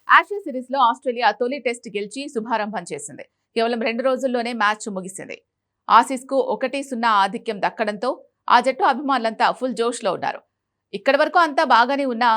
Asia series లో Australia తొలి test గెలిచి శుభారంభం చేసింది. కేవలం 2 రోజుల్లోనే మ్యాచ్ ముగిసింది. ఆసీస్ కు 1-0 ఆధిక్యం దక్కడంతో ఆ జట్టు అభిమానులంతా ఫుల్ జోష్ లో ఉన్నారు. ఇక్కడి వరకు అంతా బాగానే ఉన్నా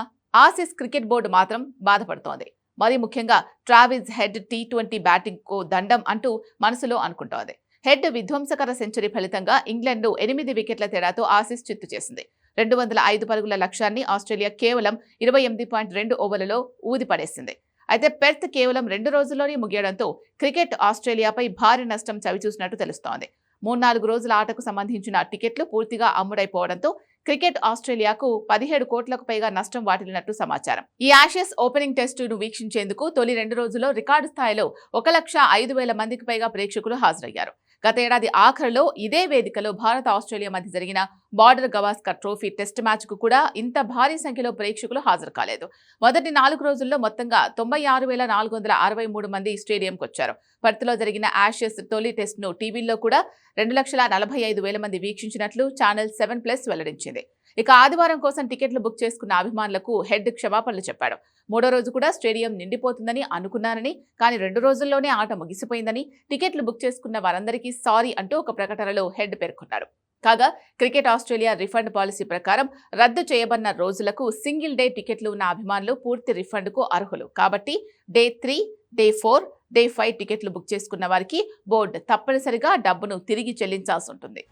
ఆసీస్ క్రికెట్ బోర్డు మాత్రం బాధపడుతోంది. మరి ముఖ్యంగా ట్రావిస్ హెడ్ టీ20 బ్యాటింగ్ కు దండం అంటూ మనసులో అనుకుంటోంది. హెడ్ విధ్వంసకర సెంచరీ ఫలితంగా ఇంగ్లాండ్ను 8 వికెట్ల తేడాతో ఆసీస్ చిత్తు చేసింది. 205 పరుగుల లక్ష్యాన్ని ఆస్ట్రేలియా కేవలం 28.2 ఓవర్లలో ఊదిపడేసింది. అయితే పెర్త్ కేవలం 2 రోజుల్లోనే ముగియడంతో క్రికెట్ ఆస్ట్రేలియాపై భారీ నష్టం చవిచూసినట్టు తెలుస్తోంది. 3-4 రోజుల ఆటకు సంబంధించిన టికెట్లు పూర్తిగా అమ్ముడైపోవడంతో క్రికెట్ ఆస్ట్రేలియాకు 17 కోట్లకు పైగా నష్టం వాటిల్లినట్టు సమాచారం. ఈ ఆషియస్ ఓపెనింగ్ టెస్టును వీక్షించేందుకు తొలి 2 రోజుల్లో రికార్డు స్థాయిలో 1,05,000 మందికి పైగా ప్రేక్షకులు హాజరయ్యారు. గత ఏడాది ఆఖరులో ఇదే వేదికలో భారత్ ఆస్ట్రేలియా మధ్య జరిగిన border Gavaskar trophy test match కు కూడా ఇంత భారీ సంఖ్యలో ప్రేక్షకులు హాజరు కాలేదు. మొదటి 4 రోజుల్లో మొత్తంగా 96,463 మంది స్టేడియంకు వచ్చారు. పర్త్లో జరిగిన ఆషియస్ తొలి టెస్ట్ ను టీవీల్లో కూడా 2,45,000 మంది వీక్షించినట్లు ఛానల్ 7+ వెల్లడించింది. ఇక ఆదివారం కోసం టికెట్లు బుక్ చేసుకున్న అభిమానులకు హెడ్ క్షమాపణలు చెప్పాడు. 3వ రోజు కూడా స్టేడియం నిండిపోతుందని అనుకున్నానని, కానీ 2 రోజుల్లోనే ఆట ముగిసిపోయిందని, టికెట్లు బుక్ చేసుకున్న వారందరికీ సారీ అంటూ ఒక ప్రకటనలో హెడ్ పేర్కొన్నారు. కాగా క్రికెట్ ఆస్ట్రేలియా రిఫండ్ పాలసీ ప్రకారం రద్దు చేయబడిన రోజులకు సింగిల్ డే టికెట్లు ఉన్న అభిమానులు పూర్తి రిఫండ్ కు అర్హులు. కాబట్టి డే 3, డే 4, డే 5 టికెట్లు బుక్ చేసుకున్న వారికి బోర్డు తప్పనిసరిగా డబ్బును తిరిగి చెల్లించాల్సి ఉంటుంది.